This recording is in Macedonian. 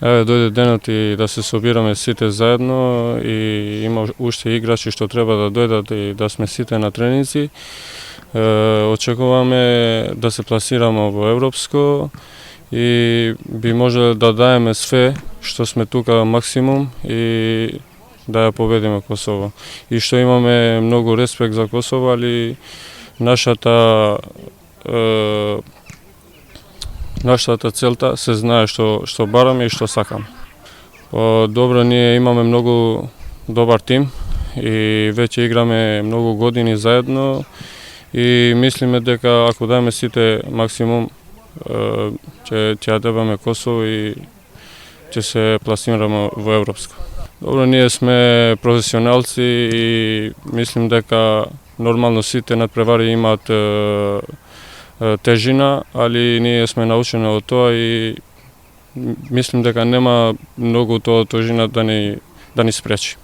Дојде денот и да се собираме сите заедно и има уште играчи што треба да дојдат и да сме сите на тренинзи. Очекуваме да се пласираме во европско и би можеле да даеме све што сме тука максимум и да ја победиме Косово. И што имаме многу респект за Косово, али нашата целта се знае што бараме и што сакаме. Добро, ние имаме многу добар тим и веќе играме многу години заедно и мислиме дека ако даеме сите максимум ќе ја дебаме Косово и ќе се пласираме во европско. Добро, ние сме професионалци и мислим дека нормално сите надпревари имаат тежина, али ние сме научени од тоа и мислим дека нема многу тоа тежина да ни спречи.